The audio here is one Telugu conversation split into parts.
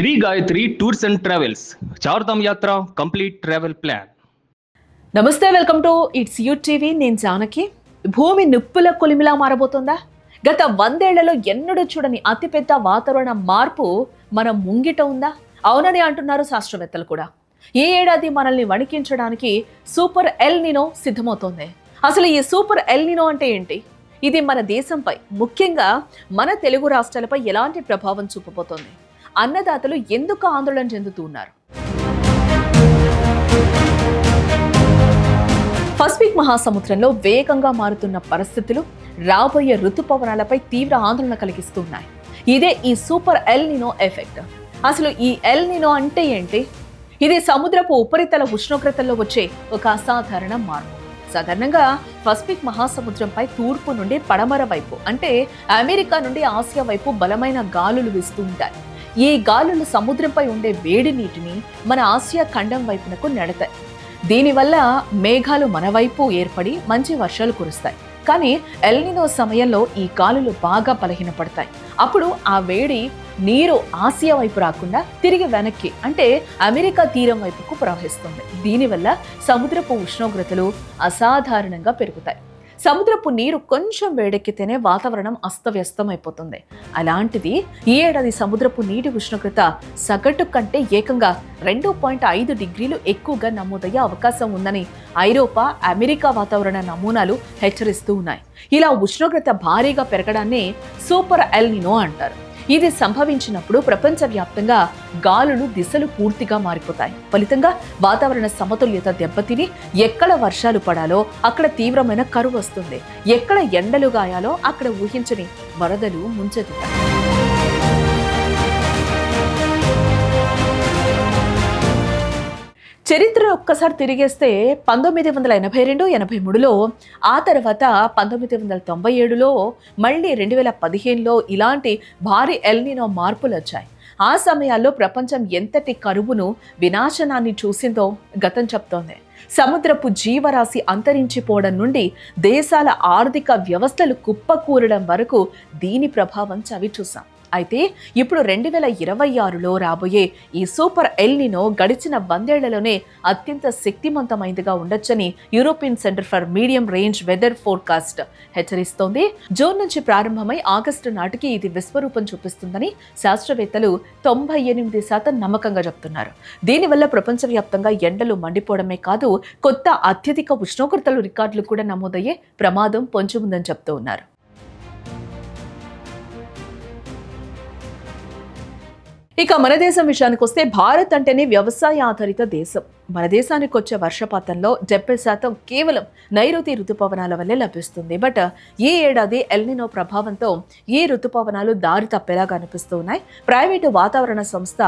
Shri Gayatri tours and travels Chardham యాత్ర కంప్లీట్ ట్రావెల్ ప్లాన్. నమస్తే, welcome to it's you TV. నేను జానకి. భూమి నిప్పుల కొలిమిలా మారబోతుందా? గత 100 ఏళ్లలో ఎన్నడూ చూడని అతిపెద్ద వాతావరణ మార్పు మన ముంగిట ఉందా? అవునని అంటున్నారు శాస్త్రవేత్తలు కూడా. ఈ ఏడాది మనల్ని వణికించడానికి సూపర్ ఎల్ నినో సిద్ధమవుతోంది. అసలు ఈ సూపర్ ఎల్ నినో అంటే ఏంటి? ఇది మన దేశంపై, ముఖ్యంగా మన తెలుగు రాష్ట్రాలపై ఎలాంటి ప్రభావం చూపబోతోంది? అన్నదాతలు ఎందుకు ఆందోళన చెందుతున్నారు? పసిఫిక్ మహాసముద్రంలో వేగంగా మారుతున్న పరిస్థితులు రాబోయే ఋతుపవనాలపై తీవ్ర ఆందోళన కలిగిస్తున్నాయి. ఇదే ఈ సూపర్ ఎల్ నినో ఎఫెక్ట్. అసలు ఈ ఎల్ నినో అంటే ఏంటి? ఇది సముద్రపు ఉపరితల ఉష్ణోగ్రతల్లో వచ్చే ఒక అసాధారణ మార్పు. సాధారణంగా పసిఫిక్ మహాసముద్రంపై తూర్పు నుండి పడమర వైపు, అంటే అమెరికా నుండి ఆసియా వైపు బలమైన గాలులు వీస్తూ ఉంటాయి. ఈ గాలులు సముద్రంపై ఉండే వేడి నీటిని మన ఆసియా ఖండం వైపునకు నెడతాయి. దీనివల్ల మేఘాలు మన వైపు ఏర్పడి మంచి వర్షాలు కురుస్తాయి. కానీ ఎల్ నినో సమయంలో ఈ గాలులు బాగా బలహీనపడతాయి. అప్పుడు ఆ వేడి నీరు ఆసియా వైపు రాకుండా తిరిగి వెనక్కి, అంటే అమెరికా తీరం వైపుకు ప్రవహిస్తుంది. దీనివల్ల సముద్రపు ఉష్ణోగ్రతలు అసాధారణంగా పెరుగుతాయి. సముద్రపు నీరు కొంచెం వేడెక్కితేనే వాతావరణం అస్తవ్యస్తం అయిపోతుంది. అలాంటిది ఈ ఏడాది సముద్రపు నీటి ఉష్ణోగ్రత సగటు కంటే ఏకంగా 2.5 డిగ్రీలు ఎక్కువగా నమోదయ్యే అవకాశం ఉందని ఐరోపా, అమెరికా వాతావరణ నమూనాలు హెచ్చరిస్తూ ఉన్నాయి. ఇలా ఉష్ణోగ్రత భారీగా పెరగడాన్ని సూపర్ ఎల్ నినో అంటారు. ఇది సంభవించినప్పుడు ప్రపంచవ్యాప్తంగా గాలులు దిశలు పూర్తిగా మారిపోతాయి. ఫలితంగా వాతావరణ సమతుల్యత దెబ్బతిని ఎక్కడ వర్షాలు పడాలో అక్కడ తీవ్రమైన కరువు వస్తుంది. ఎక్కడ ఎండలు గాయాలో అక్కడ ఊహించని వరదలు ముంచెత్తుతాయి. చరిత్ర ఒక్కసారి తిరిగేస్తే 1982, 83లో, ఆ తర్వాత 1997లో, మళ్ళీ 2015లో ఇలాంటి భారీ ఎల్ నినో మార్పులు వచ్చాయి. ఆ సమయాల్లో ప్రపంచం ఎంతటి కరువును, వినాశనాన్ని చూసిందో గతం చెప్తోంది. సముద్రపు జీవరాశి అంతరించిపోవడం నుండి దేశాల ఆర్థిక వ్యవస్థలు కుప్పకూరడం వరకు దీని ప్రభావం చవి చూసాం. అయితే ఇప్పుడు 2026లో రాబోయే ఈ సూపర్ ఎల్ నినో గడిచిన 100 ఏళ్లలోనే అత్యంత శక్తివంతమైనదిగా ఉండొచ్చని European centre for medium range weather forecast హెచ్చరిస్తోంది. జూన్ నుంచి ప్రారంభమై ఆగస్టు నాటికి ఇది విశ్వరూపం చూపిస్తుందని శాస్త్రవేత్తలు 98% నమ్మకంగా చెప్తున్నారు. దీనివల్ల ప్రపంచవ్యాప్తంగా ఎండలు మండిపోవడమే కాదు, కొత్త అత్యధిక ఉష్ణోగ్రతలు రికార్డులు కూడా నమోదయ్యే ప్రమాదం పొంచి ఉందని చెప్తూ ఉన్నారు. ఇక మన దేశం విషయానికి వస్తే, భారత్ అంటేనే వ్యవసాయ ఆధారిత దేశం. మన దేశానికి వచ్చే వర్షపాతంలో 70% కేవలం నైరుతి ఋతుపవనాల వల్లే లభిస్తుంది. బట్ ఈ ఏడాది ఎల్ నినో ప్రభావంతో ఈ ఋతుపవనాలు దారి తప్పేలాగా అనిపిస్తూ ఉన్నాయి. ప్రైవేటు వాతావరణ సంస్థ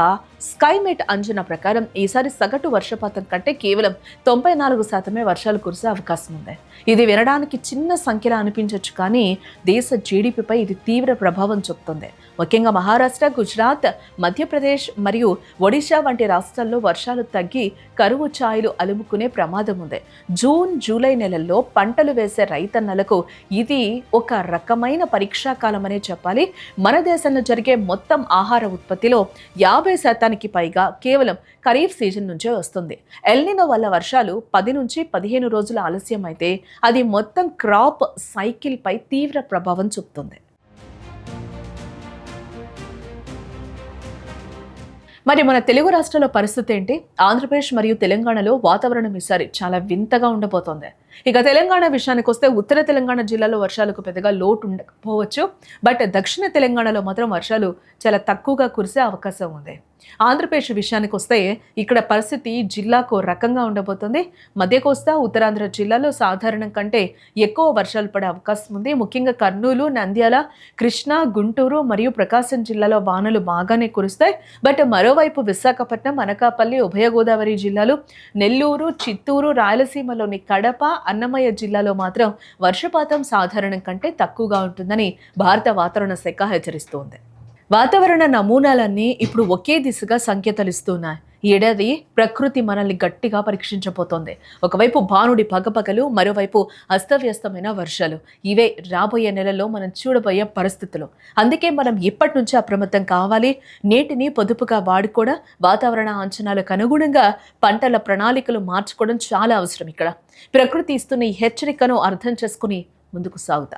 స్కైమెట్ అంచనా ప్రకారం ఈసారి సగటు వర్షపాతం కంటే కేవలం 94% వర్షాలు కురిసే అవకాశం ఉంది. ఇది వినడానికి చిన్న సంఖ్యలా అనిపించవచ్చు, కానీ దేశ జీడిపిపై ఇది తీవ్ర ప్రభావం చూపుతుంది. ముఖ్యంగా మహారాష్ట్ర, గుజరాత్, మధ్యప్రదేశ్ మరియు ఒడిశా వంటి రాష్ట్రాల్లో వర్షాలు తగ్గి కరువు ఛాయలు అలుముకునే ప్రమాదం ఉంది. జూన్, జూలై నెలల్లో పంటలు వేసే రైతన్నలకు ఇది ఒక రకమైన పరీక్షాకాలం అనే చెప్పాలి. మన దేశంలో జరిగే మొత్తం ఆహార ఉత్పత్తిలో 50% పైగా కేవలం ఖరీఫ్ సీజన్ నుంచే వస్తుంది. ఎల్ నినో వల్ల వర్షాలు 10 నుంచి 15 రోజుల ఆలస్యం అయితే అది మొత్తం క్రాప్ సైకిల్ పై తీవ్ర ప్రభావం చూపుతుంది. మరి మన తెలుగు రాష్ట్రాల పరిస్థితి ఏంటి? ఆంధ్రప్రదేశ్ మరియు తెలంగాణలో వాతావరణం ఈసారి చాలా వింతగా ఉండబోతోంది. ఇక తెలంగాణ విషయానికి వస్తే, ఉత్తర తెలంగాణ జిల్లాలో వర్షాలకు పెద్దగా లోటు ఉండకపోవచ్చు. బట్ దక్షిణ తెలంగాణలో మాత్రం వర్షాలు చాలా తక్కువగా కురిసే అవకాశం ఉంది. ఆంధ్రప్రదేశ్ విషయానికి వస్తే ఇక్కడ పరిస్థితి జిల్లాకు రకంగా ఉండబోతుంది. మధ్య కోస్తా, ఉత్తరాంధ్ర జిల్లాలో సాధారణం కంటే ఎక్కువ వర్షాలు పడే అవకాశం ఉంది. ముఖ్యంగా కర్నూలు, నంద్యాల, కృష్ణా, గుంటూరు మరియు ప్రకాశం జిల్లాలో వానలు బాగానే కురుస్తాయి. బట్ మరోవైపు విశాఖపట్నం, అనకాపల్లి, ఉభయ గోదావరి జిల్లాలు, నెల్లూరు, చిత్తూరు, రాయలసీమలోని కడప, అన్నమయ్య జిల్లాలో మాత్రం వర్షపాతం సాధారణం కంటే తక్కువగా ఉంటుందని భారత వాతావరణ శాఖ హెచ్చరిస్తోంది. వాతావరణ నమూనాలన్నీ ఇప్పుడు ఒకే దిశగా సంకేతాలు ఇస్తున్నాయి. ఈ ఏడాది ప్రకృతి మనల్ని గట్టిగా పరీక్షించబోతోంది. ఒకవైపు భానుడి పగపగలు, మరోవైపు అస్తవ్యస్తమైన వర్షాలు. ఇవే రాబోయే నెలల్లో మనం చూడబోయే పరిస్థితులు. అందుకే మనం ఇప్పటి నుంచే అప్రమత్తం కావాలి. నీటిని పొదుపుగా వాడుకోవడం, వాతావరణ అంచనాలకు అనుగుణంగా పంటల ప్రణాళికలు మార్చుకోవడం చాలా అవసరం. ఇక్కడ ప్రకృతి ఇస్తున్న ఈ హెచ్చరికను అర్థం చేసుకుని ముందుకు సాగుతా.